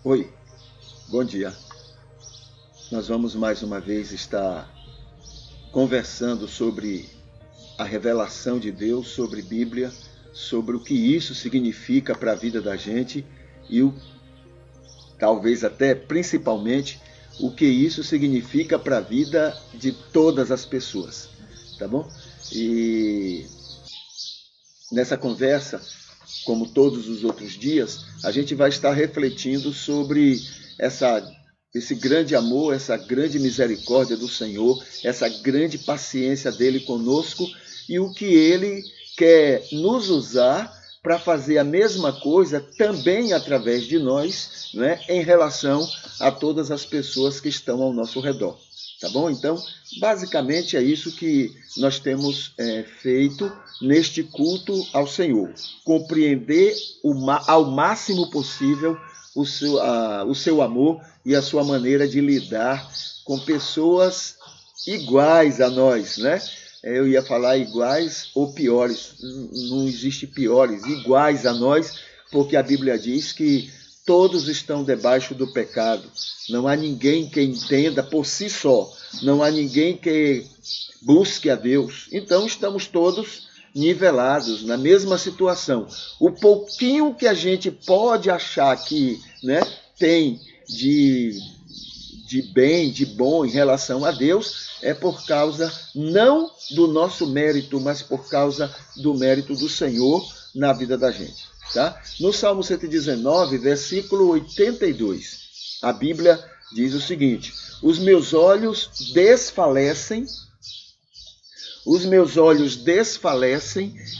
Oi, bom dia. Nós vamos mais uma vez estar conversando sobre a revelação de Deus, sobre Bíblia, sobre o que isso significa para a vida da gente e talvez até principalmente o que isso significa para a vida de todas as pessoas, tá bom? E nessa conversa, como todos os outros dias, a gente vai estar refletindo sobre esse grande amor, essa grande misericórdia do Senhor, essa grande paciência dele conosco e o que ele quer nos usar para fazer a mesma coisa também através de nós, né, em relação a todas as pessoas que estão ao nosso redor. Tá bom? Então, basicamente é isso que nós temos feito neste culto ao Senhor. Compreender ao máximo possível o seu amor e a sua maneira de lidar com pessoas iguais a nós, né? Eu ia falar iguais ou piores. Não existe piores, iguais a nós, porque a Bíblia diz que todos estão debaixo do pecado. Não há ninguém que entenda por si só. Não há ninguém que busque a Deus. Então estamos todos nivelados na mesma situação. O pouquinho que a gente pode achar que, né, tem de bem, de bom em relação a Deus, é por causa não do nosso mérito, mas por causa do mérito do Senhor na vida da gente. Tá? No Salmo 119, versículo 82, a Bíblia diz o seguinte: os meus olhos desfalecem,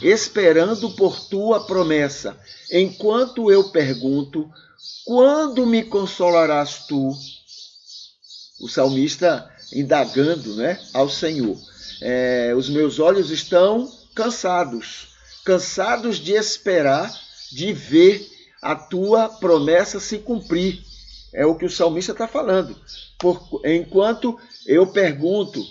esperando por tua promessa, enquanto eu pergunto, quando me consolarás tu? O salmista indagando, né, ao Senhor. Os meus olhos estão cansados de esperar, de ver a tua promessa se cumprir. É o que o salmista está falando. Enquanto eu pergunto,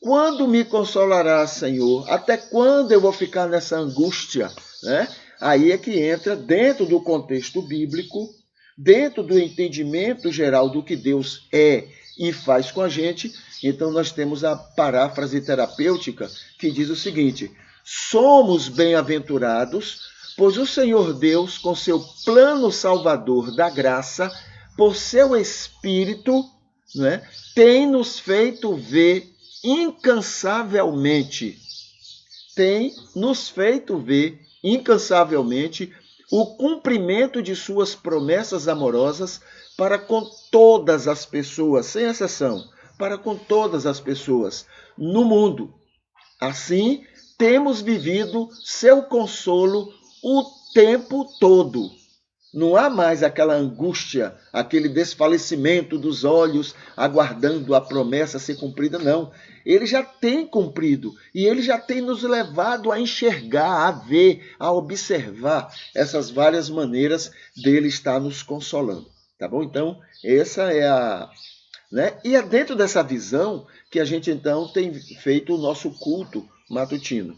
quando me consolarás, Senhor? Até quando eu vou ficar nessa angústia? Né? Aí é que entra, dentro do contexto bíblico, dentro do entendimento geral do que Deus é e faz com a gente. Então nós temos a paráfrase terapêutica que diz o seguinte: somos bem-aventurados, pois o Senhor Deus, com seu plano salvador da graça, por seu Espírito, né, tem nos feito ver incansavelmente, o cumprimento de suas promessas amorosas para com todas as pessoas, sem exceção, para com todas as pessoas no mundo. Assim, temos vivido seu consolo o tempo todo. Não há mais aquela angústia, aquele desfalecimento dos olhos, aguardando a promessa ser cumprida, não. Ele já tem cumprido e ele já tem nos levado a enxergar, a ver, a observar essas várias maneiras dele estar nos consolando. Tá bom? Então, essa é a... né? E é dentro dessa visão que a gente, então, tem feito o nosso culto matutino.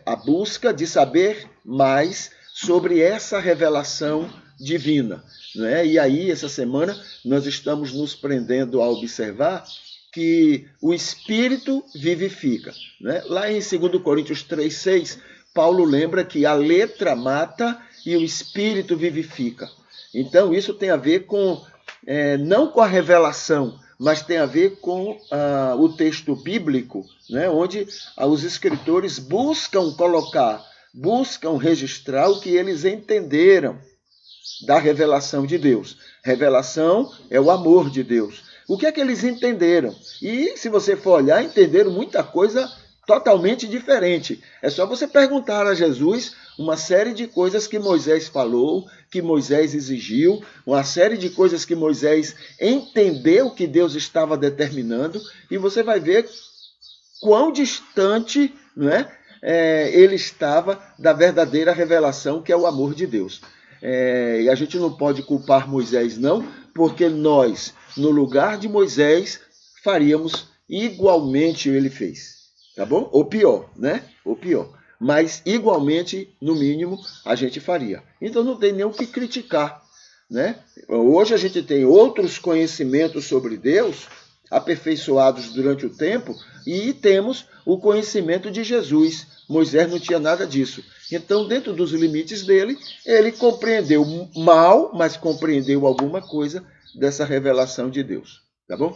A busca de saber mais sobre essa revelação divina. Né? E aí, essa semana, nós estamos nos prendendo a observar que o Espírito vivifica. Né? Lá em 2 Coríntios 3,6, Paulo lembra que a letra mata e o Espírito vivifica. Então, isso tem a ver com, não com a revelação, mas tem a ver com o texto bíblico, né? Onde os escritores buscam registrar o que eles entenderam da revelação de Deus. Revelação é o amor de Deus. O que é que eles entenderam? E, se você for olhar, entenderam muita coisa totalmente diferente. É só você perguntar a Jesus uma série de coisas que Moisés falou, que Moisés exigiu, uma série de coisas que Moisés entendeu que Deus estava determinando, e você vai ver quão distante, né, ele estava da verdadeira revelação, que é o amor de Deus. E a gente não pode culpar Moisés, não, porque nós, no lugar de Moisés, faríamos igualmente o que ele fez. Tá bom? Ou pior, né? Ou pior. Mas igualmente, no mínimo, a gente faria. Então não tem nem o que criticar. né? Hoje a gente tem outros conhecimentos sobre Deus, aperfeiçoados durante o tempo, e temos o conhecimento de Jesus. Moisés não tinha nada disso. Então, dentro dos limites dele, ele compreendeu mal, mas compreendeu alguma coisa dessa revelação de Deus. Tá bom?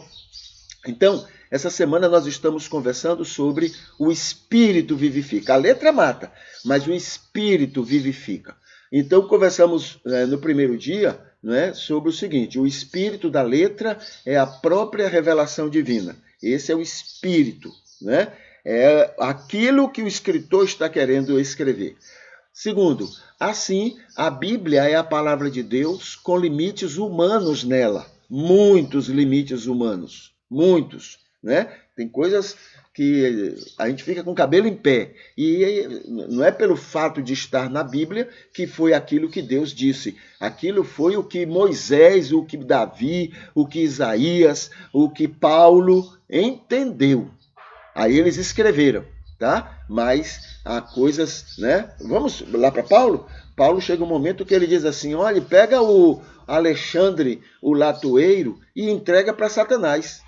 Então, essa semana nós estamos conversando sobre o Espírito vivifica. A letra mata, mas o Espírito vivifica. Então, conversamos no primeiro dia, né, sobre o seguinte: o Espírito da letra é a própria revelação divina. Esse é o Espírito, né? É aquilo que o escritor está querendo escrever. Segundo, assim, a Bíblia é a palavra de Deus com limites humanos nela. Muitos limites humanos. Muitos, né? Tem coisas que a gente fica com o cabelo em pé. E não é pelo fato de estar na Bíblia que foi aquilo que Deus disse. Aquilo foi o que Moisés, o que Davi, o que Isaías, o que Paulo entendeu. Aí eles escreveram, tá? Mas há coisas, né? Vamos lá para Paulo? Paulo chega um momento que ele diz assim: olha, pega o Alexandre, o latoeiro, e entrega para Satanás,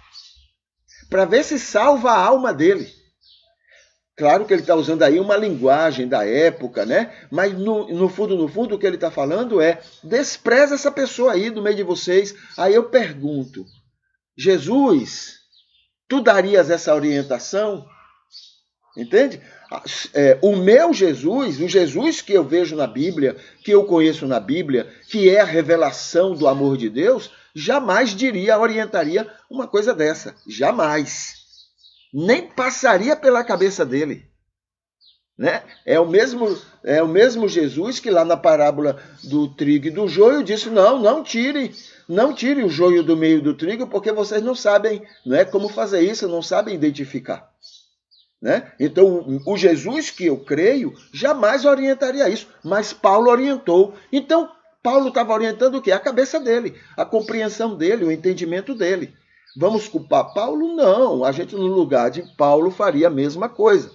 para ver se salva a alma dele. Claro que ele está usando aí uma linguagem da época, né? Mas no fundo, o que ele está falando é: despreza essa pessoa aí do meio de vocês. Aí eu pergunto: Jesus, tu darias essa orientação? Entende? O meu Jesus, o Jesus que eu vejo na Bíblia, que eu conheço na Bíblia, que é a revelação do amor de Deus, jamais orientaria uma coisa dessa. Jamais. Nem passaria pela cabeça dele. Né? É o mesmo Jesus que lá na parábola do trigo e do joio disse: não tire o joio do meio do trigo, porque vocês não sabem, né, como fazer isso, não sabem identificar. Né? Então, o Jesus que eu creio jamais orientaria isso, mas Paulo orientou. Então, Paulo estava orientando o quê? A cabeça dele, a compreensão dele, o entendimento dele. Vamos culpar Paulo? Não, a gente no lugar de Paulo faria a mesma coisa.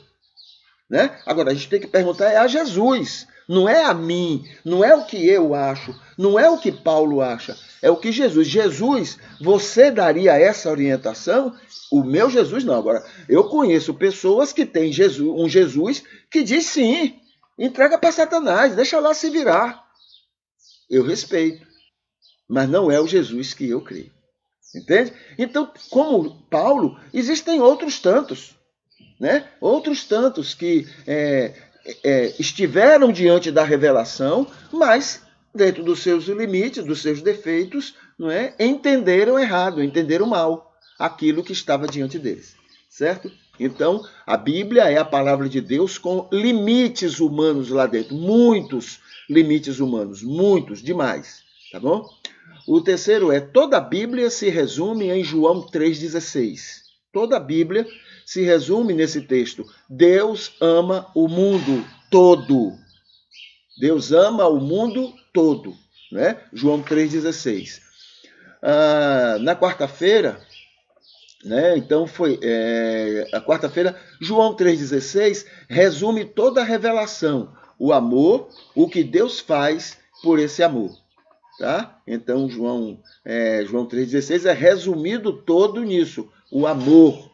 Né? Agora, a gente tem que perguntar a Jesus, não é a mim, não é o que eu acho, não é o que Paulo acha, é o que Jesus. Jesus, você daria essa orientação? O meu Jesus não. Agora, eu conheço pessoas que têm um Jesus que diz sim, entrega para Satanás, deixa lá se virar. Eu respeito, mas não é o Jesus que eu creio. Entende? Então, como Paulo, existem outros tantos. Né? Outros tantos que estiveram diante da revelação, mas dentro dos seus limites, dos seus defeitos, não é? Entenderam errado, entenderam mal aquilo que estava diante deles. Certo? Então, a Bíblia é a palavra de Deus com limites humanos lá dentro. Muitos limites humanos, muitos, demais. Tá bom? O terceiro é: toda a Bíblia se resume em João 3,16. Toda a Bíblia se resume nesse texto: Deus ama o mundo todo. Deus ama o mundo todo. Né? João 3,16. Na quarta-feira, né? Então foi a quarta-feira, João 3,16 resume toda a revelação, o amor, o que Deus faz por esse amor. Tá? Então João 3,16 é resumido todo nisso, o amor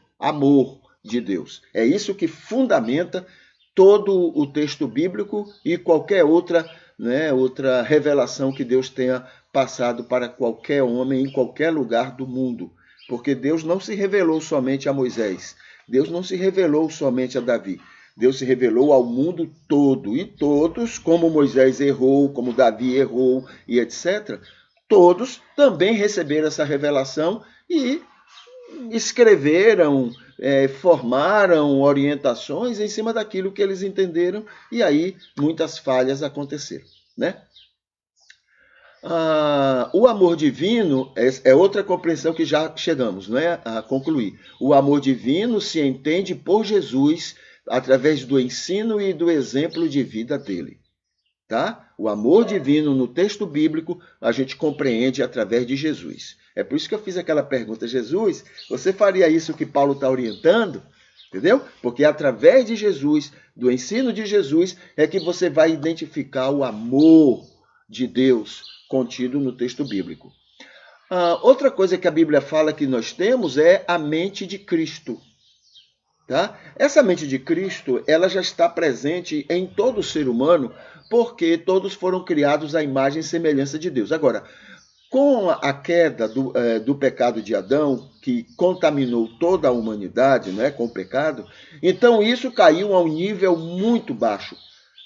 de Deus. É isso que fundamenta todo o texto bíblico e qualquer outra revelação que Deus tenha passado para qualquer homem em qualquer lugar do mundo. Porque Deus não se revelou somente a Moisés, Deus não se revelou somente a Davi. Deus se revelou ao mundo todo, e todos, como Moisés errou, como Davi errou e etc., todos também receberam essa revelação e escreveram, formaram orientações em cima daquilo que eles entenderam, e aí muitas falhas aconteceram. Né? O amor divino é outra compreensão que já chegamos, né, a concluir. O amor divino se entende por Jesus através do ensino e do exemplo de vida dele. Tá? O amor divino no texto bíblico a gente compreende através de Jesus. É por isso que eu fiz aquela pergunta: Jesus, você faria isso que Paulo está orientando? Entendeu? Porque através de Jesus, do ensino de Jesus, é que você vai identificar o amor de Deus contido no texto bíblico. Outra coisa que a Bíblia fala que nós temos é a mente de Cristo. Tá? Essa mente de Cristo, ela já está presente em todo ser humano, porque todos foram criados à imagem e semelhança de Deus. Agora, com a queda do pecado de Adão, que contaminou toda a humanidade, né, com o pecado, então isso caiu a um nível muito baixo,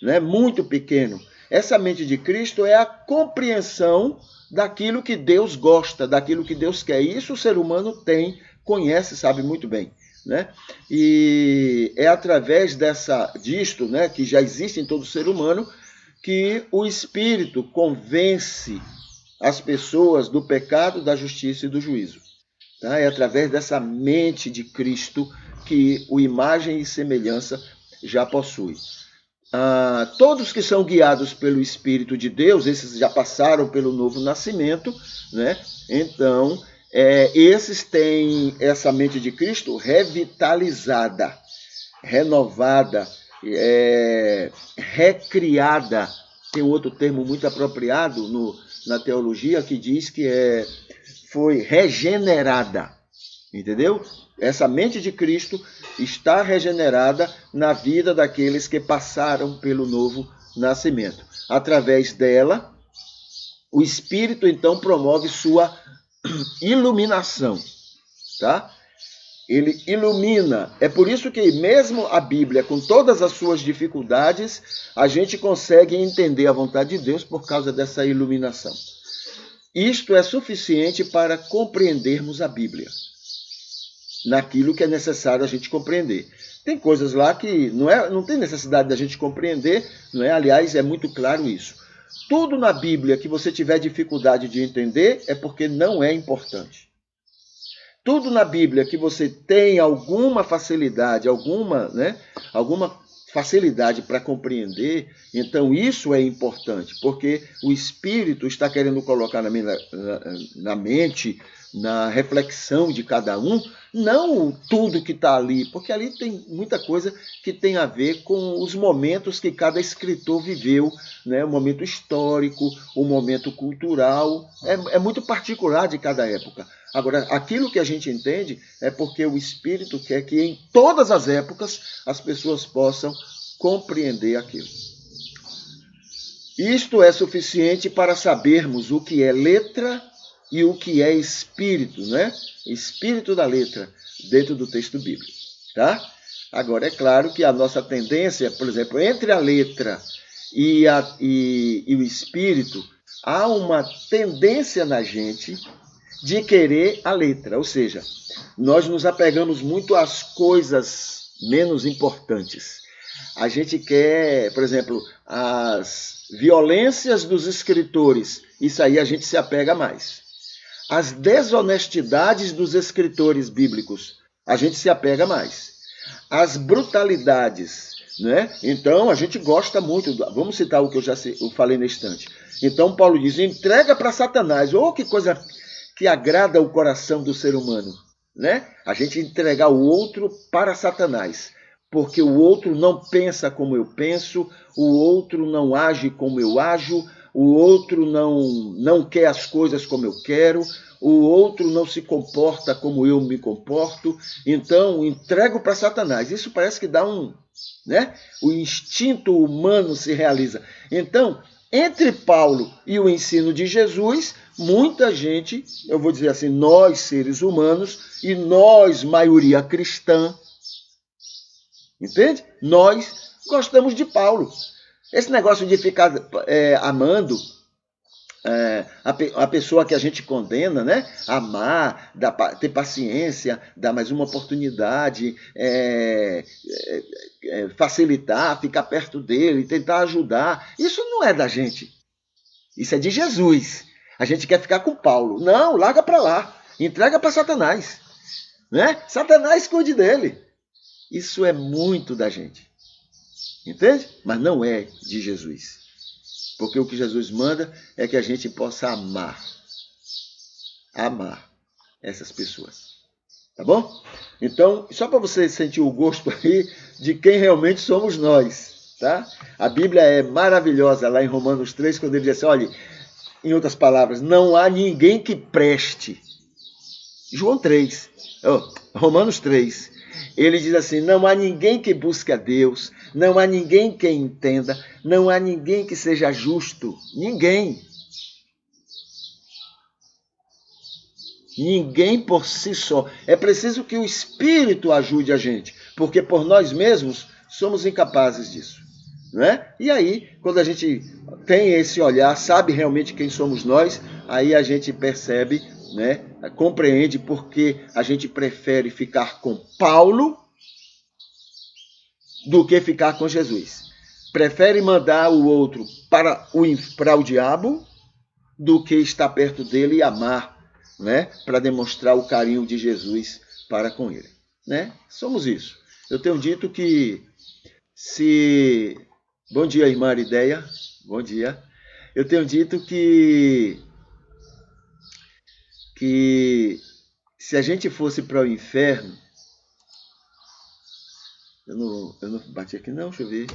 né, muito pequeno. Essa mente de Cristo é a compreensão daquilo que Deus gosta, daquilo que Deus quer. Isso o ser humano tem, conhece, sabe muito bem. Né? E é através disto, né, que já existe em todo ser humano, que o Espírito convence as pessoas do pecado, da justiça e do juízo. Tá? É através dessa mente de Cristo que o imagem e semelhança já possui. Todos que são guiados pelo Espírito de Deus, esses já passaram pelo novo nascimento, né? Então, esses têm essa mente de Cristo revitalizada, renovada, recriada. Tem outro termo muito apropriado na teologia que diz que foi regenerada. Entendeu? Essa mente de Cristo está regenerada na vida daqueles que passaram pelo novo nascimento. Através dela, o Espírito então promove sua iluminação, tá? Ele ilumina. É por isso que mesmo a Bíblia, com todas as suas dificuldades, a gente consegue entender a vontade de Deus por causa dessa iluminação. Isto é suficiente para compreendermos a Bíblia, naquilo que é necessário a gente compreender. Tem coisas lá que não tem necessidade da gente compreender, não é? Aliás, é muito claro isso. Tudo na Bíblia que você tiver dificuldade de entender é porque não é importante. Tudo na Bíblia que você tem alguma facilidade, alguma facilidade para compreender, então isso é importante, porque o Espírito está querendo colocar na mente, na reflexão de cada um, não tudo que está ali, porque ali tem muita coisa que tem a ver com os momentos que cada escritor viveu, né? O momento histórico, o momento cultural, é muito particular de cada época. Agora, aquilo que a gente entende é porque o Espírito quer que em todas as épocas as pessoas possam compreender aquilo. Isto é suficiente para sabermos o que é letra e o que é espírito, né? Espírito da letra, dentro do texto bíblico, tá? Agora, é claro que a nossa tendência, por exemplo, entre a letra e o espírito, há uma tendência na gente de querer a letra, ou seja, nós nos apegamos muito às coisas menos importantes. A gente quer, por exemplo, as violências dos escritores, isso aí a gente se apega mais. As desonestidades dos escritores bíblicos, a gente se apega mais. As brutalidades, né? Então, a gente gosta muito. Vamos citar o que eu falei na estante. Então, Paulo diz, entrega para Satanás. Oh, que coisa que agrada o coração do ser humano, né? A gente entregar o outro para Satanás. Porque o outro não pensa como eu penso, o outro não age como eu ajo, o outro não quer as coisas como eu quero, o outro não se comporta como eu me comporto, então entrego para Satanás. Isso parece que dá né? O instinto humano se realiza. Então, entre Paulo e o ensino de Jesus, muita gente, eu vou dizer assim, nós seres humanos, e nós, maioria cristã, entende? Nós gostamos de Paulo. Esse negócio de ficar amando a pessoa que a gente condena, né? Amar, ter paciência, dar mais uma oportunidade, facilitar, ficar perto dele, tentar ajudar. Isso não é da gente. Isso é de Jesus. A gente quer ficar com Paulo. Não, larga para lá. Entrega para Satanás. Né? Satanás cuide dele. Isso é muito da gente. Entende? Mas não é de Jesus. Porque o que Jesus manda é que a gente possa amar essas pessoas. Tá bom? Então, só para você sentir o gosto aí de quem realmente somos nós. Tá? A Bíblia é maravilhosa lá em Romanos 3, quando ele diz assim, olha, Em outras palavras, não há ninguém que preste. João 3, Romanos 3, ele diz assim, não há ninguém que busque a Deus, não há ninguém que entenda, não há ninguém que seja justo, ninguém. Ninguém por si só. É preciso que o Espírito ajude a gente, porque por nós mesmos somos incapazes disso. Não é? E aí, quando a gente tem esse olhar, sabe realmente quem somos nós, aí a gente percebe, né, compreende porque a gente prefere ficar com Paulo do que ficar com Jesus. Prefere mandar o outro para o diabo do que estar perto dele e amar, né, para demonstrar o carinho de Jesus para com ele. Né? Somos isso. Eu tenho dito que se... Bom dia, irmã Arideia. Bom dia. Eu tenho dito que se a gente fosse para o inferno... Eu não bati aqui não, deixa eu ver.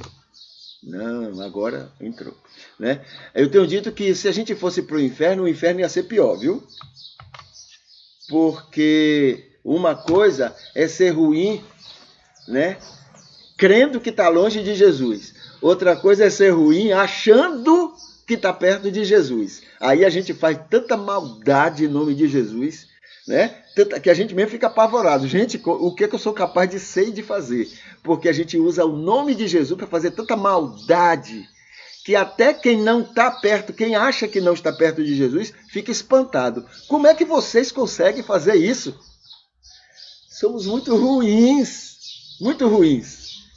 Não, agora entrou. Né? Eu tenho dito que se a gente fosse para o inferno ia ser pior, viu? Porque uma coisa é ser ruim, né, crendo que está longe de Jesus. Outra coisa é ser ruim achando que está perto de Jesus. Aí a gente faz tanta maldade em nome de Jesus, né, que a gente mesmo fica apavorado. Gente, o que eu sou capaz de ser e de fazer? Porque a gente usa o nome de Jesus para fazer tanta maldade que até quem não está perto, quem acha que não está perto de Jesus, fica espantado. Como é que vocês conseguem fazer isso? Somos muito ruins,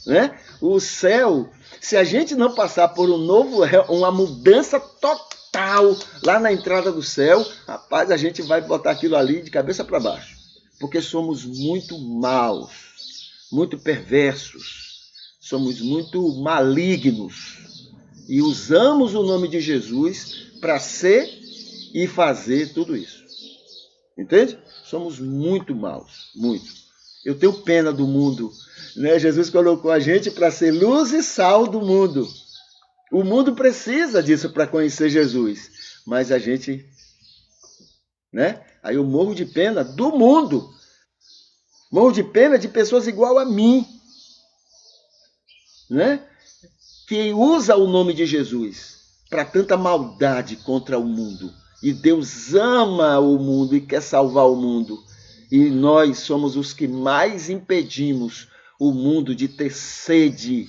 né? O céu, se a gente não passar por uma mudança total lá na entrada do céu, rapaz, a gente vai botar aquilo ali de cabeça para baixo. Porque somos muito maus, muito perversos, somos muito malignos. E usamos o nome de Jesus para ser e fazer tudo isso. Entende? Somos muito maus, muito. Eu tenho pena do mundo. Né? Jesus colocou a gente para ser luz e sal do mundo. O mundo precisa disso para conhecer Jesus. Mas a gente... né? Aí eu morro de pena do mundo. Morro de pena de pessoas igual a mim. Né? Que usa o nome de Jesus para tanta maldade contra o mundo. E Deus ama o mundo e quer salvar o mundo. E nós somos os que mais impedimos o mundo de ter sede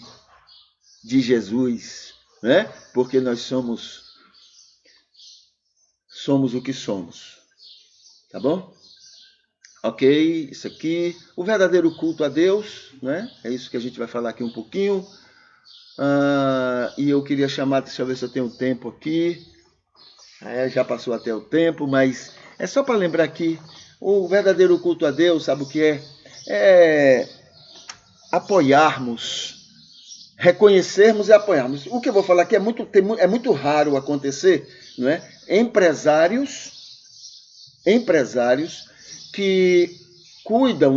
de Jesus, né? Porque nós somos o que somos. Tá bom? Ok, isso aqui. O verdadeiro culto a Deus, né? É isso que a gente vai falar aqui um pouquinho. E eu queria chamar, deixa eu ver se eu tenho tempo aqui. Já passou até o tempo, mas é só para lembrar aqui, o verdadeiro culto a Deus, sabe o que é? É apoiarmos, reconhecermos e apoiarmos. O que eu vou falar aqui é muito raro acontecer, não é? Empresários que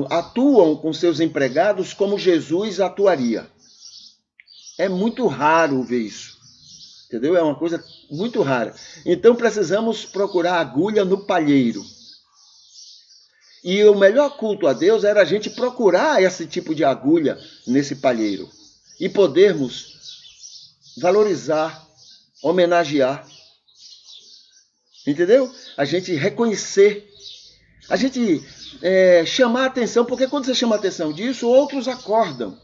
atuam com seus empregados como Jesus atuaria. É muito raro ver isso. Entendeu? É uma coisa muito rara. Então precisamos procurar agulha no palheiro. E o melhor culto a Deus era a gente procurar esse tipo de agulha nesse palheiro. E podermos valorizar, homenagear. Entendeu? A gente reconhecer. A gente chamar a atenção, porque quando você chama a atenção disso, outros acordam.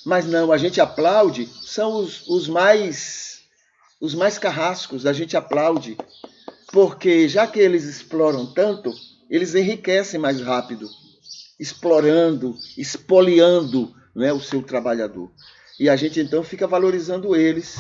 Mas não, a gente aplaude, são os mais carrascos, a gente aplaude. Porque já que eles exploram tanto, eles enriquecem mais rápido, explorando, espoliando, né, o seu trabalhador. E a gente então fica valorizando eles,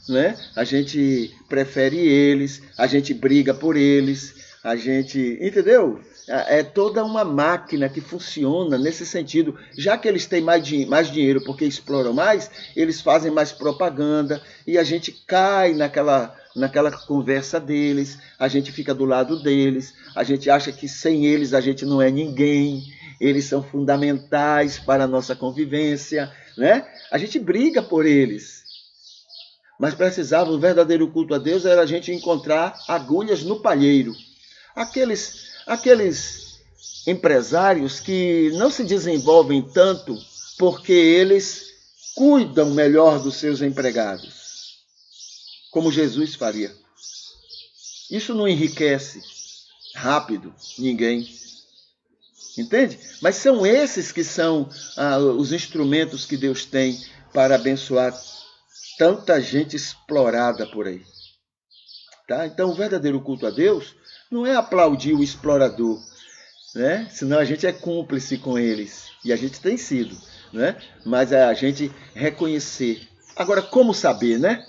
né? A gente prefere eles, a gente briga por eles, a gente... Entendeu? É toda uma máquina que funciona nesse sentido. Já que eles têm mais dinheiro porque exploram mais, eles fazem mais propaganda e a gente cai naquela conversa deles, a gente fica do lado deles, a gente acha que sem eles a gente não é ninguém, eles são fundamentais para a nossa convivência, né? A gente briga por eles. mas precisava, o verdadeiro culto a Deus era a gente encontrar agulhas no palheiro. Aqueles empresários que não se desenvolvem tanto porque eles cuidam melhor dos seus empregados, como Jesus faria. Isso não enriquece rápido ninguém. Entende? Mas são esses que são os instrumentos que Deus tem para abençoar tanta gente explorada por aí. Tá? Então, o verdadeiro culto a Deus não é aplaudir o explorador, né? Senão a gente é cúmplice com eles. E a gente tem sido, né? Mas a gente reconhecer. Agora, como saber, né?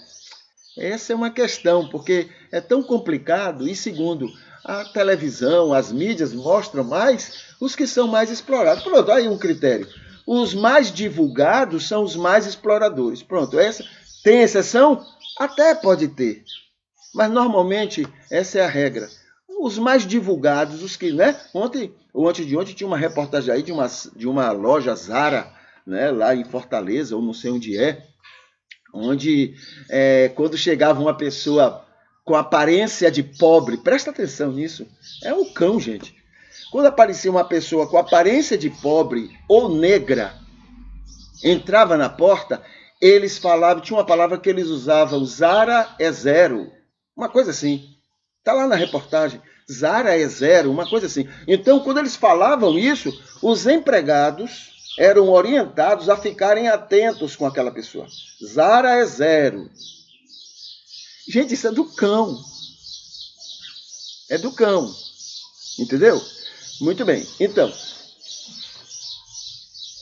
Essa é uma questão, porque é tão complicado. E segundo, a televisão, as mídias mostram mais os que são mais explorados. Pronto, aí um critério. Os mais divulgados são os mais exploradores. Pronto, tem exceção? Até pode ter. Mas normalmente essa é a regra. Os mais divulgados, os que, né? Ontem ou antes de ontem tinha uma reportagem aí de uma loja Zara, né? Lá em Fortaleza, ou não sei onde é, onde quando chegava uma pessoa com aparência de pobre, presta atenção nisso, é um cão, gente. Quando aparecia uma pessoa com aparência de pobre ou negra, entrava na porta, eles falavam, tinha uma palavra que eles usavam, Zara é zero, uma coisa assim. Está lá na reportagem, Zara é zero, uma coisa assim. Então, quando eles falavam isso, os empregados eram orientados a ficarem atentos com aquela pessoa. Zara é zero. Gente, isso é do cão. É do cão. Entendeu? Muito bem. Então,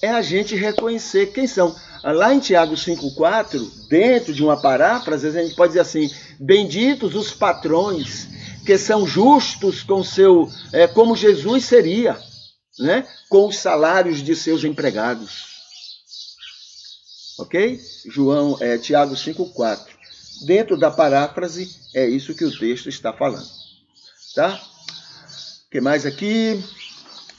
é a gente reconhecer quem são. Lá em Tiago 5,4, dentro de uma paráfrase, a gente pode dizer assim, benditos os patrões que são justos com como Jesus seria, né? Com os salários de seus empregados. Ok? Tiago 5,4. Dentro da paráfrase, é isso que o texto está falando. Tá? O que mais aqui?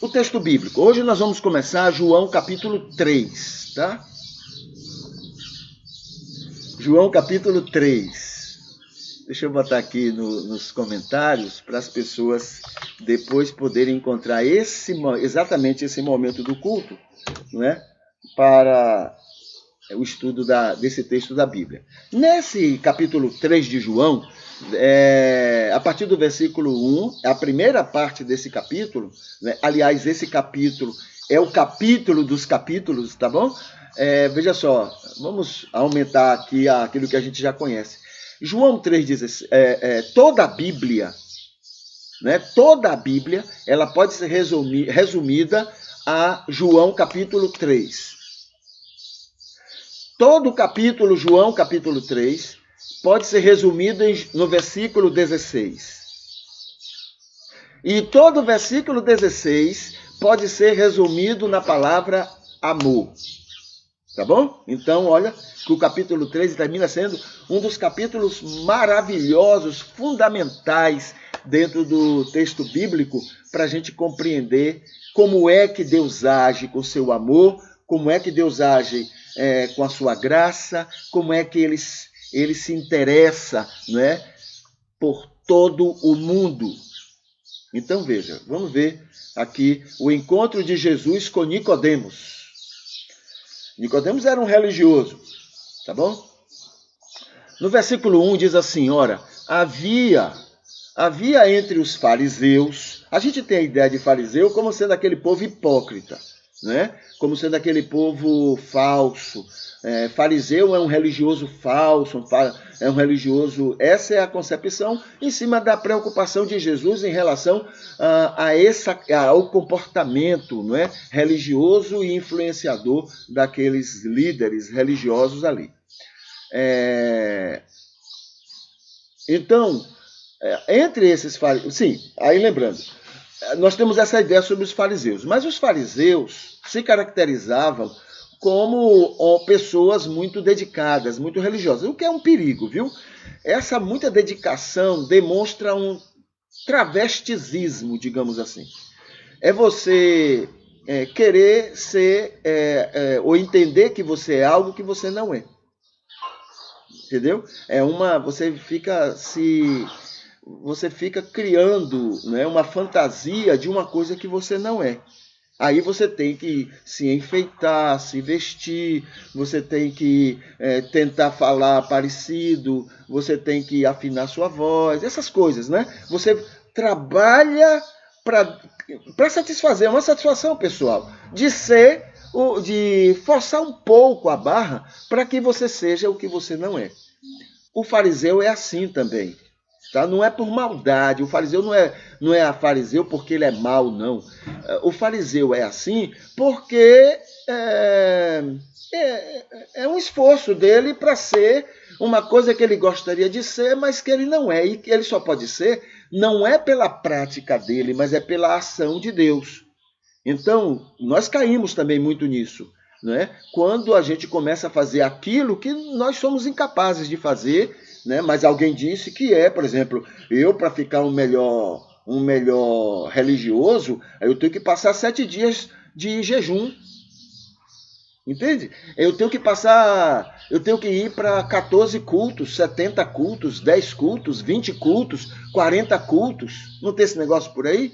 O texto bíblico. Hoje nós vamos começar João capítulo 3, tá? João capítulo 3. Deixa eu botar aqui nos comentários para as pessoas depois poderem encontrar exatamente esse momento do culto, não é? Para o estudo desse texto da Bíblia. Nesse capítulo 3 de João, a partir do versículo 1, a primeira parte desse capítulo, né? Aliás, esse capítulo é o capítulo dos capítulos, tá bom? Veja só, vamos aumentar aqui aquilo que a gente já conhece. João 3 diz toda a Bíblia, né? Toda a Bíblia, ela pode ser resumida a João capítulo 3. Todo o capítulo, João capítulo 3, pode ser resumido no versículo 16. E todo o versículo 16 pode ser resumido na palavra amor. Tá bom? Então, olha que o capítulo 13 termina sendo um dos capítulos maravilhosos, fundamentais dentro do texto bíblico para a gente compreender como é que Deus age com seu amor, como é que Deus age com a sua graça, como é que ele se interessa, né, por todo o mundo. Então, veja, vamos ver aqui o encontro de Jesus com Nicodemos. Nicodemos era um religioso, tá bom? No versículo 1 diz assim, ora, havia entre os fariseus, a gente tem a ideia de fariseu como sendo aquele povo hipócrita, né? Como sendo aquele povo falso. Fariseu é um religioso falso, é um religioso... Essa é a concepção em cima da preocupação de Jesus em relação ao comportamento, não é? Religioso e influenciador daqueles líderes religiosos ali. Então, entre esses fariseus... Sim, aí lembrando, nós temos essa ideia sobre os fariseus, mas os fariseus se caracterizavam como pessoas muito dedicadas, muito religiosas, o que é um perigo, viu? Essa muita dedicação demonstra um travestismo, digamos assim. É você querer ser ou entender que você é algo que você não é. Entendeu? Você fica criando, né, uma fantasia de uma coisa que você não é. Aí você tem que se enfeitar, se vestir, você tem que tentar falar parecido, você tem que afinar sua voz, essas coisas, né? Você trabalha para satisfazer, é uma satisfação pessoal, de forçar um pouco a barra para que você seja o que você não é. O fariseu é assim também. Tá? Não é por maldade. O fariseu não é fariseu porque ele é mau, não. O fariseu é assim porque é um esforço dele para ser uma coisa que ele gostaria de ser, mas que ele não é. E que ele só pode ser, não é pela prática dele, mas é pela ação de Deus. Então, nós caímos também muito nisso. Né? Quando a gente começa a fazer aquilo que nós somos incapazes de fazer, né? Mas alguém disse que por exemplo, eu para ficar um melhor religioso, eu tenho que passar 7 dias de jejum. Entende? Eu tenho que ir para 14 cultos, 70 cultos, 10 cultos, 20 cultos, 40 cultos. Não tem esse negócio por aí?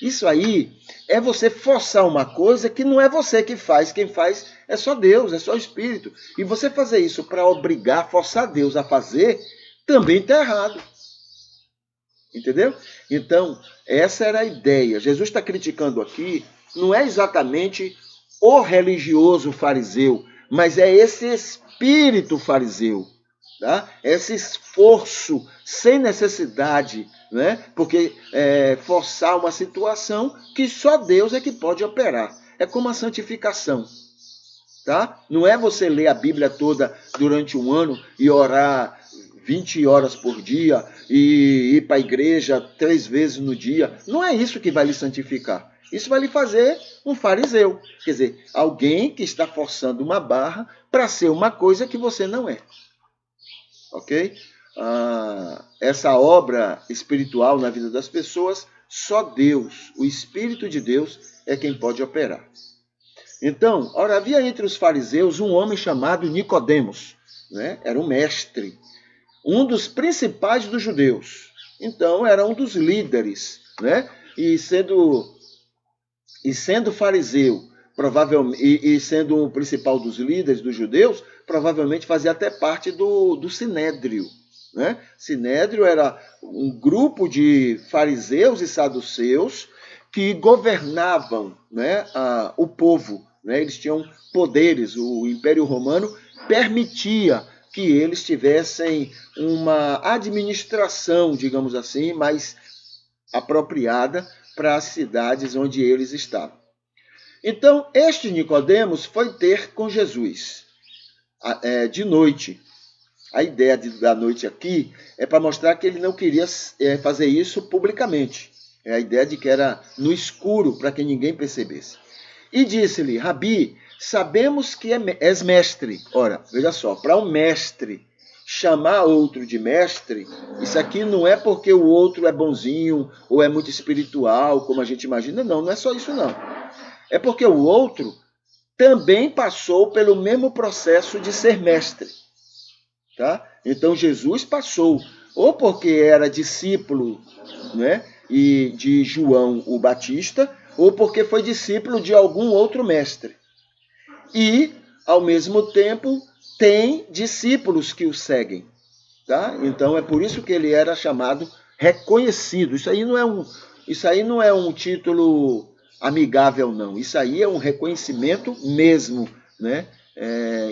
Isso aí é você forçar uma coisa que não é você que faz, quem faz é só Deus, é só o Espírito. E você fazer isso para obrigar, forçar Deus a fazer, também está errado. Entendeu? Então, essa era a ideia. Jesus está criticando aqui, não é exatamente o religioso fariseu, mas é esse espírito fariseu. Tá? Esse esforço sem necessidade, né? Porque forçar uma situação que só Deus é que pode operar. É como a santificação. Tá? Não é você ler a Bíblia toda durante um ano e orar 20 horas por dia e ir para a igreja 3 vezes no dia. Não é isso que vai lhe santificar. Isso vai lhe fazer um fariseu. Quer dizer, alguém que está forçando uma barra para ser uma coisa que você não é. Ok? Essa obra espiritual na vida das pessoas, só Deus, o Espírito de Deus, é quem pode operar. Então, ora, havia entre os fariseus um homem chamado Nicodemos, né? Era um mestre, um dos principais dos judeus. Então, era um dos líderes, né? E sendo fariseu, provavelmente, e sendo o principal dos líderes dos judeus, provavelmente fazia até parte do Sinédrio. Né? Sinédrio era um grupo de fariseus e saduceus que governavam, né, o povo. Né? Eles tinham poderes. O Império Romano permitia que eles tivessem uma administração, digamos assim, mais apropriada para as cidades onde eles estavam. Então, este Nicodemos foi ter com Jesus de noite. A ideia da noite aqui é para mostrar que ele não queria fazer isso publicamente. É a ideia de que era no escuro, para que ninguém percebesse. E disse-lhe, Rabi, sabemos que és mestre. Ora, veja só, para um mestre chamar outro de mestre, isso aqui não é porque o outro é bonzinho ou é muito espiritual, como a gente imagina. Não é só isso não. É porque o outro também passou pelo mesmo processo de ser mestre. Tá? Então Jesus passou, ou porque era discípulo, né, e de João o Batista, ou porque foi discípulo de algum outro mestre. E, ao mesmo tempo, tem discípulos que o seguem. Tá? Então é por isso que ele era chamado reconhecido. Isso aí não é um título amigável, não. Isso aí é um reconhecimento mesmo, né,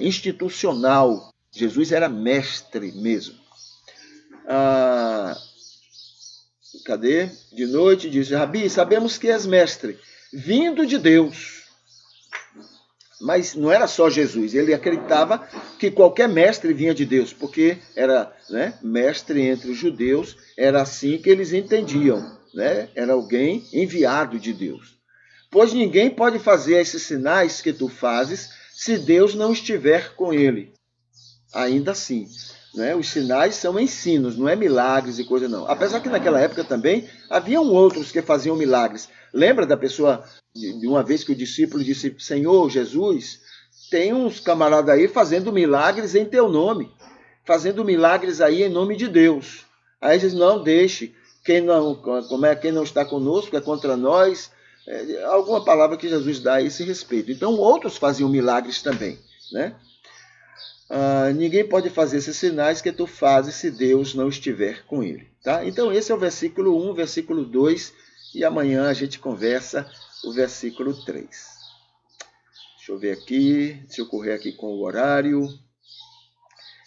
institucional. Jesus era mestre mesmo. Cadê? De noite disse, Rabi, sabemos que és mestre, vindo de Deus. Mas não era só Jesus, ele acreditava que qualquer mestre vinha de Deus, porque era, né, mestre entre os judeus, era assim que eles entendiam, né? Era alguém enviado de Deus. Pois ninguém pode fazer esses sinais que tu fazes se Deus não estiver com ele. Ainda assim, né? Os sinais são ensinos, não é milagres e coisa não. Apesar que naquela época também haviam outros que faziam milagres. Lembra da pessoa, de uma vez que o discípulo disse, Senhor Jesus, tem uns camaradas aí fazendo milagres em teu nome. fazendo milagres aí em nome de Deus. Aí diz, não, deixe. Quem não está conosco é contra nós. Alguma palavra que Jesus dá a esse respeito. Então, outros faziam milagres também, né? Ninguém pode fazer esses sinais que tu fazes se Deus não estiver com ele. Tá? Então, esse é o versículo 1, versículo 2, e amanhã a gente conversa o versículo 3. Deixa eu ver aqui, deixa eu correr aqui com o horário.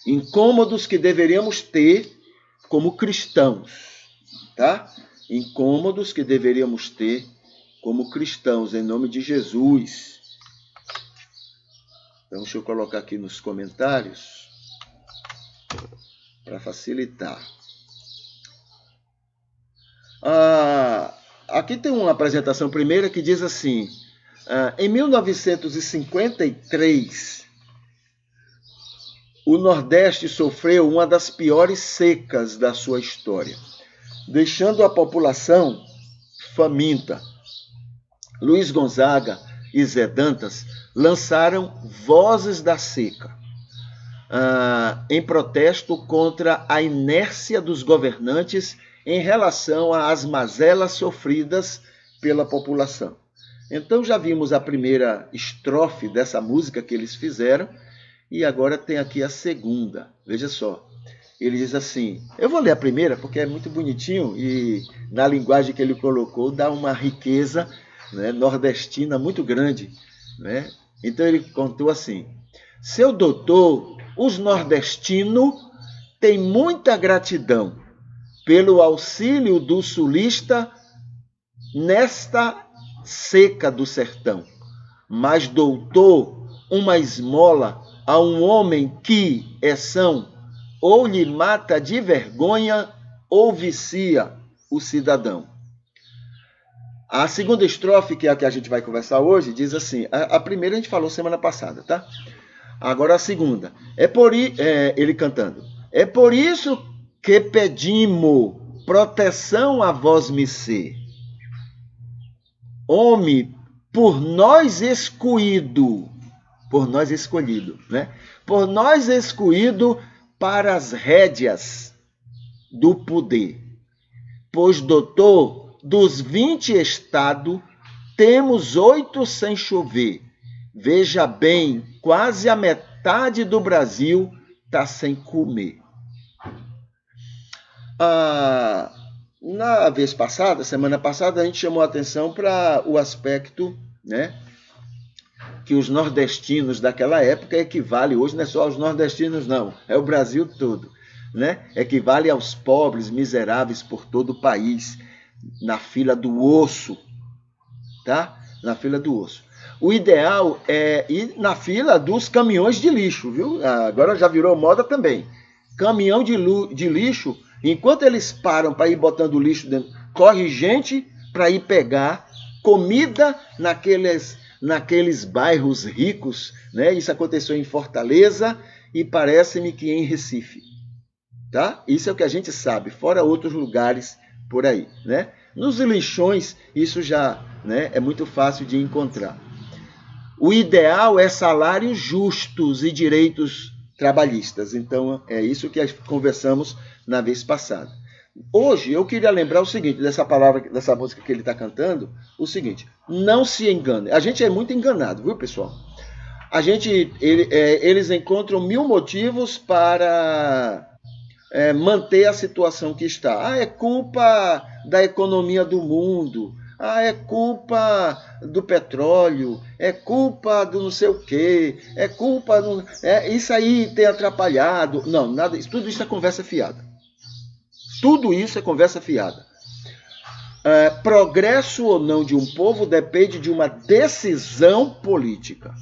Incômodos que deveríamos ter como cristãos. Tá? Incômodos que deveríamos ter como cristãos, em nome de Jesus. Então, deixa eu colocar aqui nos comentários para facilitar. Aqui tem uma apresentação primeira que diz assim, em 1953, o Nordeste sofreu uma das piores secas da sua história, deixando a população faminta. Luiz Gonzaga e Zé Dantas lançaram Vozes da Seca, em protesto contra a inércia dos governantes em relação às mazelas sofridas pela população. Então já vimos a primeira estrofe dessa música que eles fizeram, e agora tem aqui a segunda. Veja só, ele diz assim, eu vou ler a primeira porque é muito bonitinho e na linguagem que ele colocou dá uma riqueza, né, nordestina muito grande, né? Então ele contou assim, seu doutor, os nordestinos têm muita gratidão pelo auxílio do sulista nesta seca do sertão, mas doutor, uma esmola a um homem que é são, ou lhe mata de vergonha, ou vicia o cidadão. A segunda estrofe, que é a que a gente vai conversar hoje, diz assim, a primeira a gente falou semana passada, tá? Agora a segunda, ele cantando, é por isso que pedimos proteção a vós mercê, homem, por nós escolhido, né? Por nós escolhido para as rédeas do poder, pois doutor, dos 20 estados, temos 8 sem chover. Veja bem, quase a metade do Brasil está sem comer. Na vez passada, semana passada, a gente chamou a atenção para o aspecto, né, que os nordestinos daquela época equivale, hoje não é só aos nordestinos não, é o Brasil todo, né? Equivale aos pobres, miseráveis por todo o país, na fila do osso, tá? Na fila do osso. O ideal é ir na fila dos caminhões de lixo, viu? Agora já virou moda também. Caminhão de lixo, enquanto eles param para ir botando lixo dentro, corre gente para ir pegar comida naqueles bairros ricos, né? Isso aconteceu em Fortaleza e parece-me que em Recife, tá? Isso é o que a gente sabe, fora outros lugares por aí, né? Nos lixões, isso já, né, é muito fácil de encontrar. O ideal é salários justos e direitos trabalhistas. Então, é isso que conversamos na vez passada. Hoje, eu queria lembrar o seguinte, dessa música que ele está cantando, o seguinte, não se engane. A gente é muito enganado, viu, pessoal? Eles encontram 1000 motivos para manter a situação que está. É culpa da economia do mundo. É culpa do petróleo. É culpa do não sei o quê. É culpa isso aí tem atrapalhado. Não, nada. Tudo isso é conversa fiada. Tudo isso é conversa fiada. Progresso ou não de um povo depende de uma decisão política.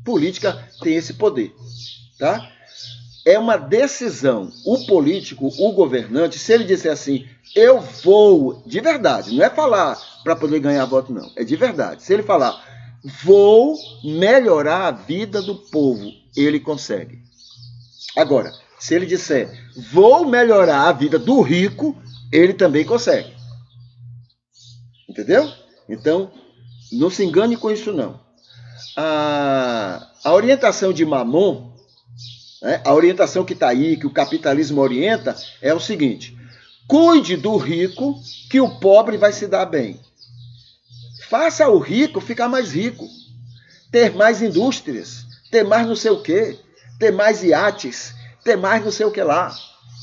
Política tem esse poder, tá? É uma decisão. O político, o governante, se ele disser assim, eu vou, de verdade, não é falar para poder ganhar voto, não. É de verdade. Se ele falar, vou melhorar a vida do povo, ele consegue. Agora, se ele disser, vou melhorar a vida do rico, ele também consegue. Entendeu? Então, não se engane com isso, não. A orientação de Mamon, né? A orientação que está aí, que o capitalismo orienta, é o seguinte: cuide do rico, que o pobre vai se dar bem. Faça o rico ficar mais rico, ter mais indústrias, ter mais não sei o quê, ter mais iates, ter mais não sei o que lá.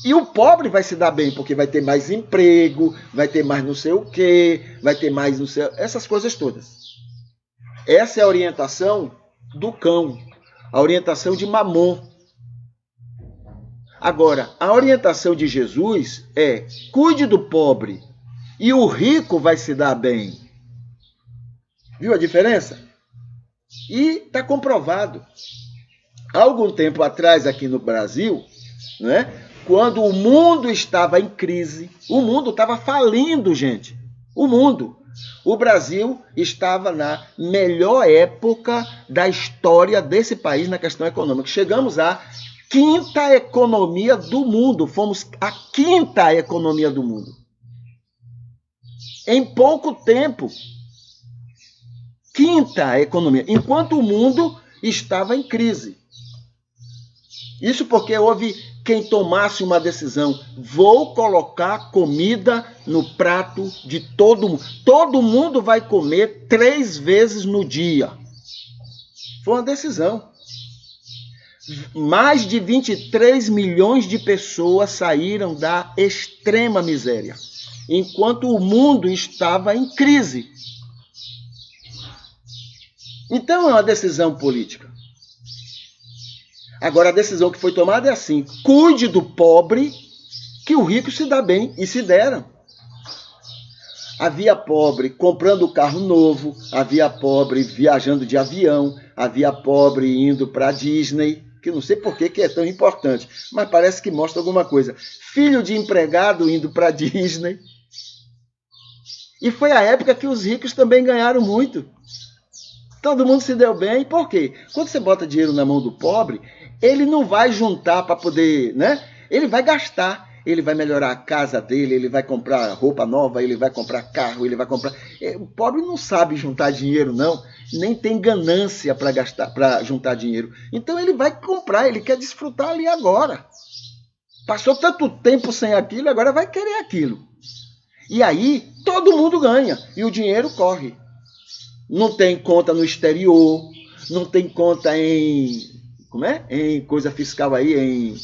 E o pobre vai se dar bem, porque vai ter mais emprego, vai ter mais não sei o quê, vai ter mais não sei... essas coisas todas. Essa é a orientação do cão, a orientação de Mamon. Agora, a orientação de Jesus é: cuide do pobre e o rico vai se dar bem. Viu a diferença? E está comprovado. Há algum tempo atrás, aqui no Brasil, né, quando o mundo estava em crise, o mundo estava falindo, gente. O mundo. O Brasil estava na melhor época da história desse país na questão econômica. Chegamos à quinta economia do mundo. Fomos a quinta economia do mundo. Em pouco tempo. Quinta economia. Enquanto o mundo estava em crise. Isso porque houve quem tomasse uma decisão: vou colocar comida no prato de todo mundo. Todo mundo vai comer 3 vezes no dia. Foi uma decisão. Mais de 23 milhões de pessoas saíram da extrema miséria, enquanto o mundo estava em crise. Então é uma decisão política. Agora, a decisão que foi tomada é assim: cuide do pobre, que o rico se dá bem. E se deram. Havia pobre comprando carro novo, havia pobre viajando de avião, havia pobre indo para a Disney, que não sei por que é tão importante, mas parece que mostra alguma coisa. Filho de empregado indo para a Disney. E foi a época que os ricos também ganharam muito. Todo mundo se deu bem. Por quê? Quando você bota dinheiro na mão do pobre, ele não vai juntar para poder, né? Ele vai gastar. Ele vai melhorar a casa dele, ele vai comprar roupa nova, ele vai comprar carro, ele vai comprar... O pobre não sabe juntar dinheiro, não. Nem tem ganância para gastar, para juntar dinheiro. Então ele vai comprar, ele quer desfrutar ali agora. Passou tanto tempo sem aquilo, agora vai querer aquilo. E aí todo mundo ganha e o dinheiro corre. Não tem conta no exterior, não tem conta em... Como é? Em coisa fiscal aí,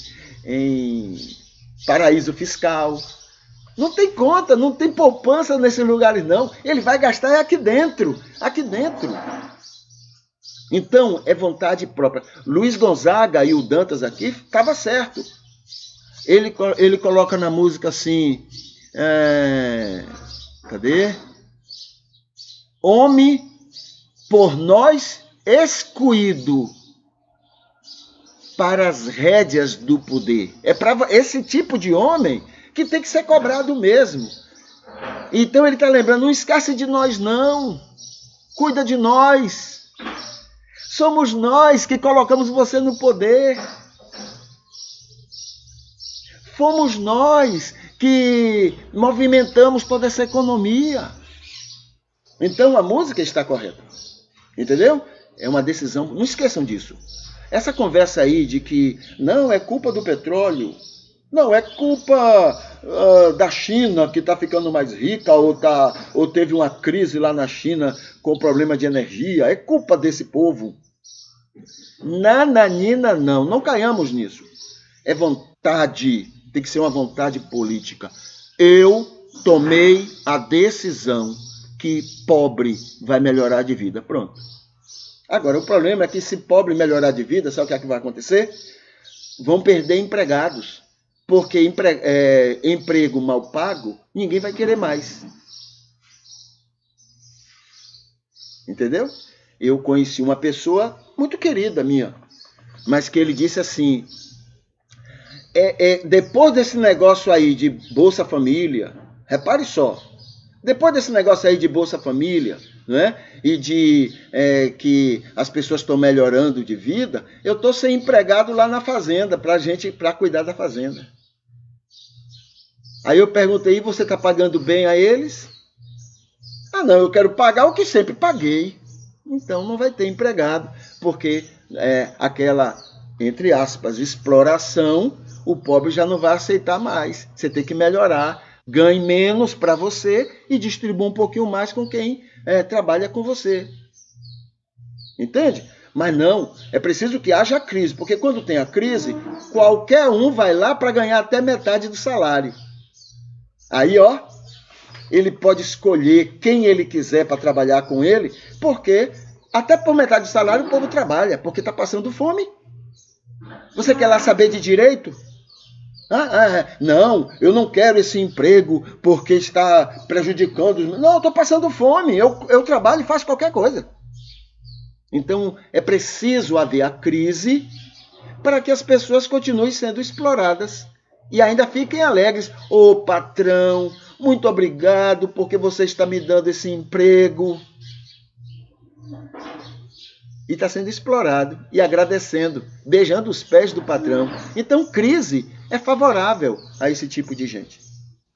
em paraíso fiscal. Não tem conta, não tem poupança nesses lugares, não. Ele vai gastar aqui dentro. Aqui dentro. Então, é vontade própria. Luiz Gonzaga e o Dantas aqui estava certo. Ele coloca na música assim... Cadê? Homem por nós excluído para as rédeas do poder. É para esse tipo de homem que tem que ser cobrado mesmo. Então ele está lembrando: não esquece de nós não. Cuida de nós. Somos nós que colocamos você no poder. Fomos nós que movimentamos toda essa economia. Então a música está correta. Entendeu? É uma decisão. Não esqueçam disso. Essa conversa aí de que não é culpa do petróleo, não é culpa da China que está ficando mais rica ou teve uma crise lá na China com problema de energia, é culpa desse povo. Nananina, não caiamos nisso. É vontade, tem que ser uma vontade política. Eu tomei a decisão que pobre vai melhorar de vida. Pronto. Agora, o problema é que se pobre melhorar de vida, sabe o que vai acontecer? Vão perder empregados. Porque emprego mal pago, ninguém vai querer mais. Entendeu? Eu conheci uma pessoa muito querida minha, mas que ele disse assim: depois desse negócio aí de Bolsa Família, repare só, depois desse negócio aí de Bolsa Família, né, e de que as pessoas estão melhorando de vida, eu estou sem empregado lá na fazenda, para cuidar da fazenda. Aí eu perguntei: e você está pagando bem a eles? Ah, não, eu quero pagar o que sempre paguei. Então não vai ter empregado, porque aquela entre aspas, exploração, o pobre já não vai aceitar mais. Você tem que melhorar, ganhe menos para você e distribua um pouquinho mais com quem trabalha com você. Entende? Mas não, é preciso que haja crise, porque quando tem a crise, qualquer um vai lá para ganhar até metade do salário. Aí, ó, ele pode escolher quem ele quiser para trabalhar com ele, porque até por metade do salário o povo trabalha, porque está passando fome. Você quer lá saber de direito? Não, eu não quero esse emprego porque está prejudicando. Não, eu estou passando fome, eu trabalho e faço qualquer coisa. Então, é preciso haver a crise para que as pessoas continuem sendo exploradas e ainda fiquem alegres. Ô, patrão, muito obrigado porque você está me dando esse emprego. E está sendo explorado e agradecendo, beijando os pés do patrão. Então, crise é favorável a esse tipo de gente.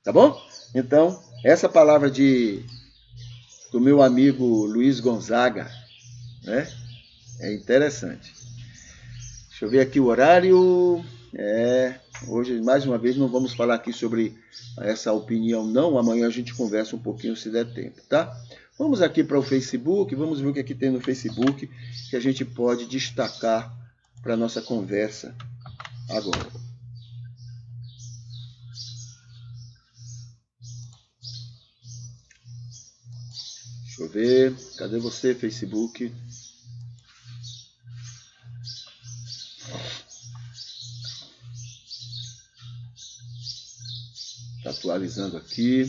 Tá bom? Então, essa palavra do meu amigo Luiz Gonzaga, né? É interessante. Deixa eu ver aqui o horário. Hoje, mais uma vez, não vamos falar aqui sobre essa opinião, não. Amanhã a gente conversa um pouquinho, se der tempo, tá? Vamos aqui para o Facebook, vamos ver o que aqui tem no Facebook que a gente pode destacar para a nossa conversa agora. Deixa eu ver, cadê você, Facebook? Está atualizando aqui.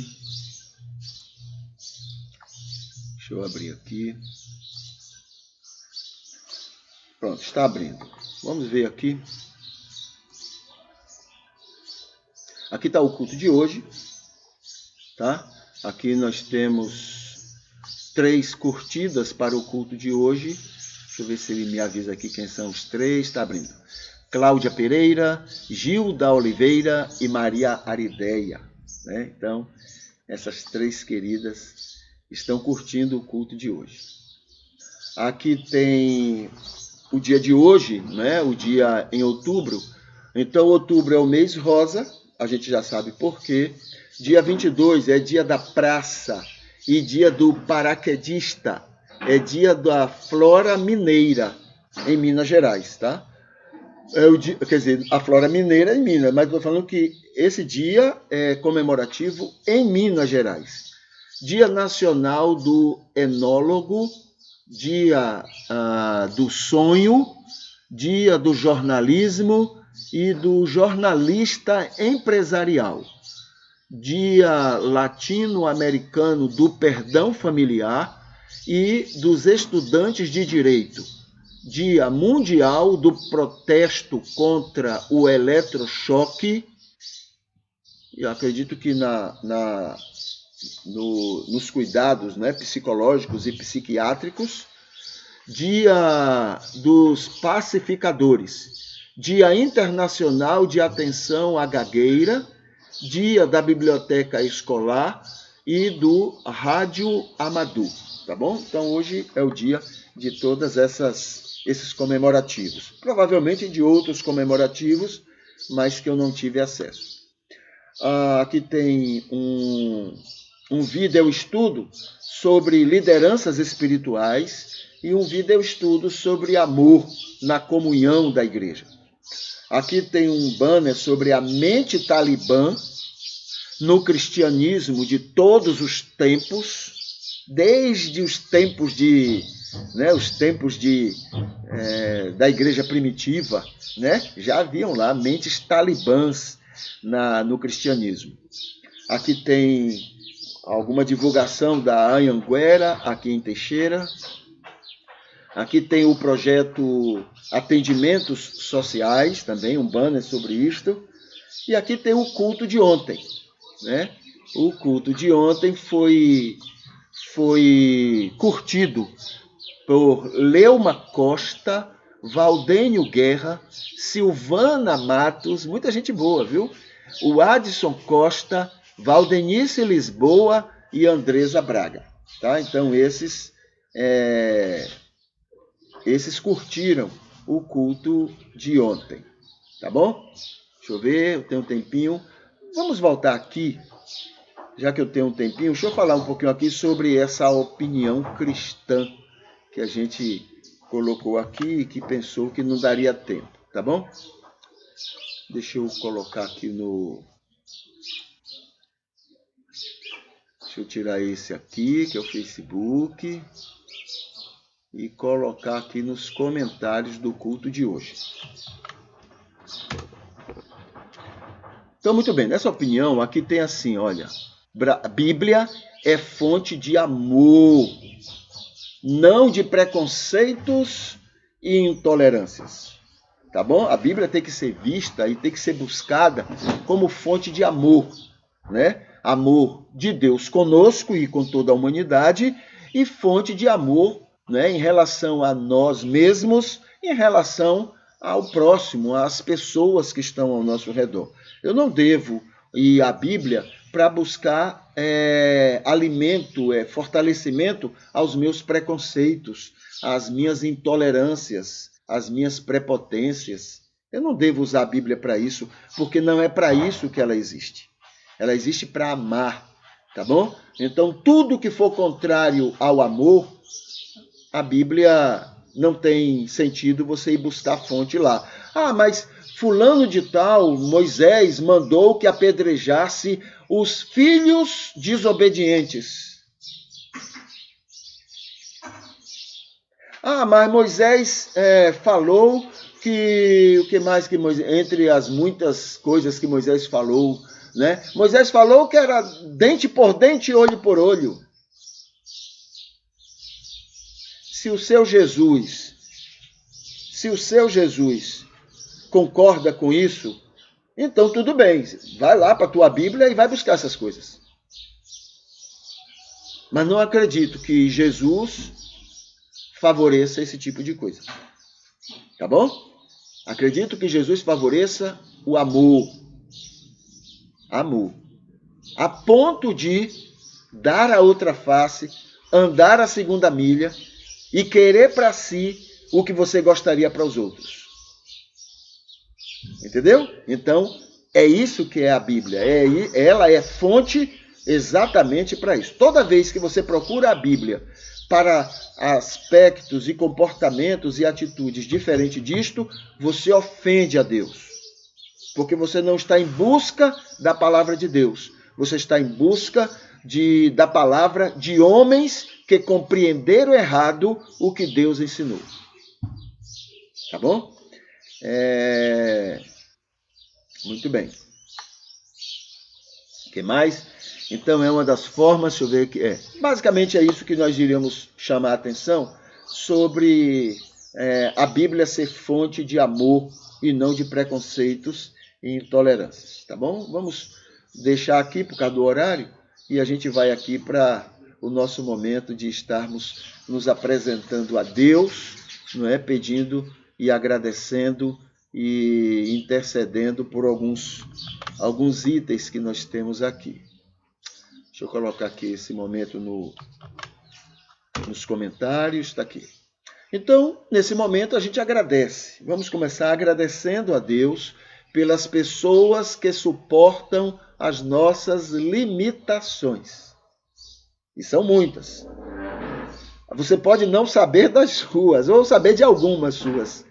Deixa eu abrir aqui. Pronto, está abrindo. Vamos ver aqui. Aqui está o culto de hoje. Tá? Aqui nós temos 3 curtidas para o culto de hoje. Deixa eu ver se ele me avisa aqui quem são os 3. Está abrindo. Cláudia Pereira, Gilda Oliveira e Maria Arideia. Né? Então, essas 3 queridas estão curtindo o culto de hoje. Aqui tem o dia de hoje, né? O dia em outubro. Então, outubro é o mês rosa, a gente já sabe por quê. Dia 22 é dia da praça e dia do paraquedista. É dia da flora mineira em Minas Gerais, tá? Quer dizer, a flora mineira é em Minas, mas estou falando que esse dia é comemorativo em Minas Gerais. Dia Nacional do Enólogo, Dia do Sonho, Dia do Jornalismo e do Jornalista Empresarial. Dia Latino-Americano do Perdão Familiar e dos Estudantes de Direito. Dia Mundial do Protesto contra o Eletrochoque. Eu acredito que nos cuidados, né, psicológicos e psiquiátricos. Dia dos Pacificadores. Dia Internacional de Atenção à Gagueira. Dia da Biblioteca Escolar e do Rádio Amadou. Tá bom? Então, hoje é o dia de todas esses comemorativos. Provavelmente de outros comemorativos, mas que eu não tive acesso. Aqui tem um vídeo estudo sobre lideranças espirituais e um vídeo estudo sobre amor na comunhão da igreja. Aqui tem um banner sobre a mente talibã no cristianismo de todos os tempos, desde os tempos da igreja primitiva, né? Já haviam lá mentes talibãs no cristianismo. Aqui tem alguma divulgação da Anhanguera, aqui em Teixeira. Aqui tem o projeto Atendimentos Sociais, também um banner sobre isto. E aqui tem o culto de ontem, né? O culto de ontem foi curtido por Leuma Costa, Valdênio Guerra, Silvana Matos, muita gente boa, viu? O Adson Costa, Valdenice Lisboa e Andresa Braga. Tá? Então, esses curtiram o culto de ontem. Tá bom? Deixa eu ver, eu tenho um tempinho. Vamos voltar aqui, já que eu tenho um tempinho, deixa eu falar um pouquinho aqui sobre essa opinião cristã que a gente colocou aqui e que pensou que não daria tempo, tá bom? Deixa eu colocar aqui no... Deixa eu tirar esse aqui, que é o Facebook, e colocar aqui nos comentários do culto de hoje. Então, muito bem, nessa opinião, aqui tem assim, olha, a Bíblia é fonte de amor, não de preconceitos e intolerâncias. Tá bom? A Bíblia tem que ser vista e tem que ser buscada como fonte de amor, né? Amor de Deus conosco e com toda a humanidade e fonte de amor, né, em relação a nós mesmos, em relação ao próximo, às pessoas que estão ao nosso redor. Eu não devo ir à Bíblia para buscar alimento, fortalecimento aos meus preconceitos, às minhas intolerâncias, às minhas prepotências. Eu não devo usar a Bíblia para isso, porque não é para isso que ela existe. Ela existe para amar, tá bom? Então, tudo que for contrário ao amor, a Bíblia não tem sentido você ir buscar fonte lá. Ah, mas fulano de tal, Moisés, mandou que apedrejasse os filhos desobedientes. Ah, mas Moisés falou que... O que mais que Moisés... Entre as muitas coisas que Moisés falou, né? Moisés falou que era dente por dente, olho por olho. Se o seu Jesus concorda com isso, então tudo bem. Vai lá para a tua Bíblia e vai buscar essas coisas. Mas não acredito que Jesus favoreça esse tipo de coisa. Tá bom? Acredito que Jesus favoreça o amor. Amor. A ponto de dar a outra face, andar a segunda milha e querer para si o que você gostaria para os outros. Entendeu? Então, é isso que é a Bíblia. Ela é fonte exatamente para isso. Toda vez que você procura a Bíblia para aspectos e comportamentos e atitudes diferentes disto, você ofende a Deus. Porque você não está em busca da palavra de Deus. Você está em busca da palavra de homens que compreenderam errado o que Deus ensinou. Tá bom? Muito bem. O que mais? Então, é uma das formas, deixa eu ver o que é. Basicamente é isso que nós iríamos chamar a atenção sobre a Bíblia ser fonte de amor e não de preconceitos e intolerâncias. Tá bom? Vamos deixar aqui por causa do horário e a gente vai aqui para o nosso momento de estarmos nos apresentando a Deus, não é? Pedindo e agradecendo e intercedendo por alguns itens que nós temos aqui. Deixa eu colocar aqui esse momento nos comentários, está aqui. Então, nesse momento, a gente agradece. Vamos começar agradecendo a Deus pelas pessoas que suportam as nossas limitações. E são muitas. Você pode não saber das suas, ou saber de algumas suas.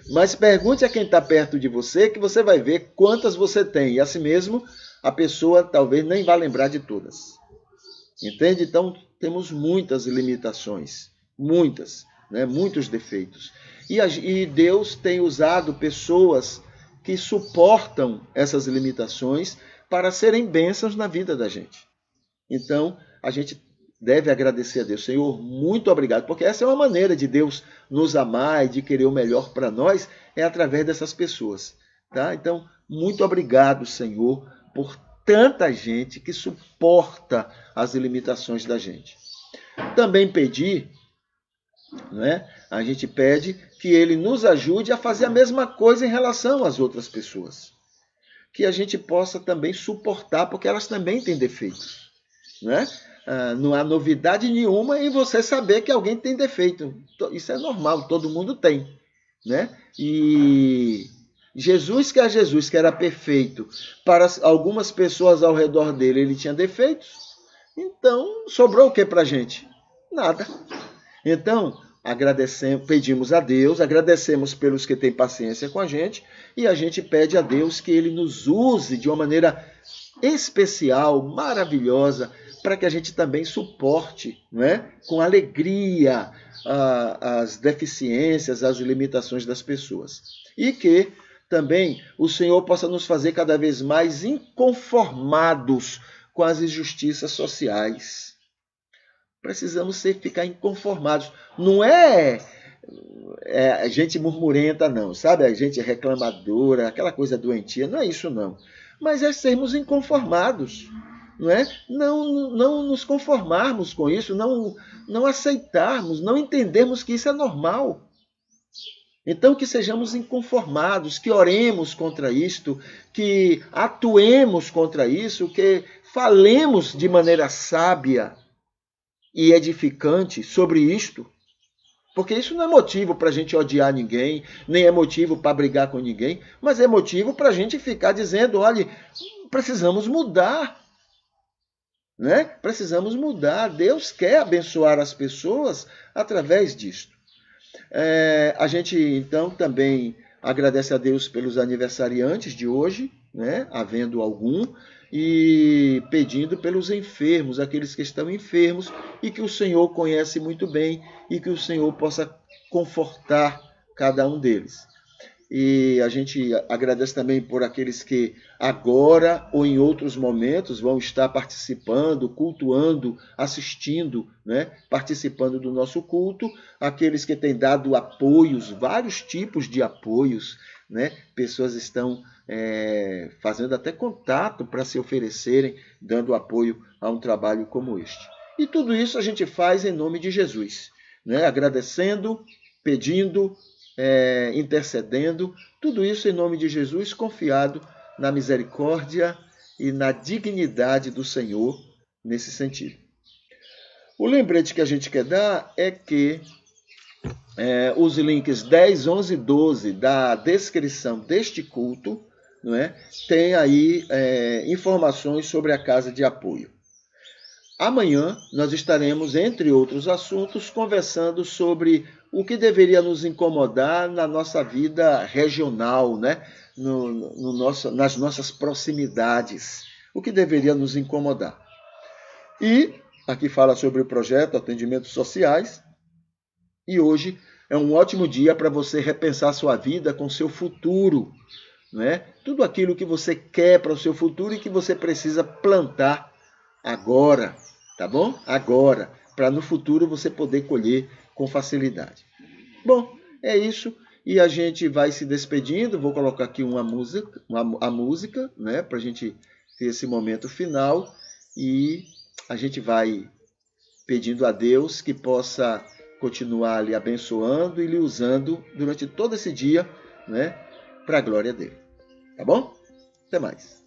Mas pergunte a quem está perto de você, que você vai ver quantas você tem. E assim mesmo, a pessoa talvez nem vá lembrar de todas. Entende? Então, temos muitas limitações. Muitas, né? Muitos defeitos. E Deus tem usado pessoas que suportam essas limitações para serem bênçãos na vida da gente. Então, a gente deve agradecer a Deus. Senhor, muito obrigado, porque essa é uma maneira de Deus nos amar e de querer o melhor para nós, é através dessas pessoas. Tá? Então, muito obrigado, Senhor, por tanta gente que suporta as limitações da gente. Também pedi, né? A gente pede que Ele nos ajude a fazer a mesma coisa em relação às outras pessoas. Que a gente possa também suportar, porque elas também têm defeitos. Né? Não há novidade nenhuma em você saber que alguém tem defeito. Isso é normal, todo mundo tem. né? E Jesus, que era perfeito, para algumas pessoas ao redor dele ele tinha defeitos, então sobrou o que para a gente? Nada. Então, pedimos a Deus, agradecemos pelos que têm paciência com a gente, e a gente pede a Deus que ele nos use de uma maneira especial, maravilhosa, para que a gente também suporte, né, com alegria as deficiências, as limitações das pessoas. E que também o Senhor possa nos fazer cada vez mais inconformados com as injustiças sociais. Precisamos ficar inconformados. Não é gente murmurenta, não, sabe? A gente reclamadora, aquela coisa doentia, não é isso, não. Mas é sermos inconformados, não é? Não nos conformarmos com isso, não aceitarmos, não entendermos que isso é normal. Então, que sejamos inconformados, que oremos contra isto, que atuemos contra isso, que falemos de maneira sábia e edificante sobre isto, porque isso não é motivo para a gente odiar ninguém, nem é motivo para brigar com ninguém, mas é motivo para a gente ficar dizendo, olha, precisamos mudar, né? Precisamos mudar. Deus quer abençoar as pessoas através disto. A gente, então, também agradece a Deus pelos aniversariantes de hoje, né? Havendo algum, e pedindo pelos enfermos, aqueles que estão enfermos, e que o Senhor conhece muito bem, e que o Senhor possa confortar cada um deles. E a gente agradece também por aqueles que agora ou em outros momentos vão estar participando, cultuando, assistindo, né? Participando do nosso culto, aqueles que têm dado apoios, vários tipos de apoios, né? Pessoas estão fazendo até contato para se oferecerem, dando apoio a um trabalho como este. E tudo isso a gente faz em nome de Jesus, né? Agradecendo, pedindo, intercedendo, tudo isso em nome de Jesus, confiado na misericórdia e na dignidade do Senhor nesse sentido. O lembrete que a gente quer dar é que os links 10, 11 e 12 da descrição deste culto, não é, tem aí informações sobre a casa de apoio. Amanhã nós estaremos, entre outros assuntos, conversando sobre o que deveria nos incomodar na nossa vida regional, né? Nas nossas proximidades. O que deveria nos incomodar. E aqui fala sobre o projeto Atendimentos Sociais. E hoje é um ótimo dia para você repensar sua vida com seu futuro, né? Tudo aquilo que você quer para o seu futuro e que você precisa plantar agora, tá bom? Agora, para no futuro você poder colher com facilidade. Bom, é isso. E a gente vai se despedindo. Vou colocar aqui a música, né? Para a gente ter esse momento final. E a gente vai pedindo a Deus que possa continuar lhe abençoando e lhe usando durante todo esse dia, né? Para a glória dele. Tá bom? Até mais.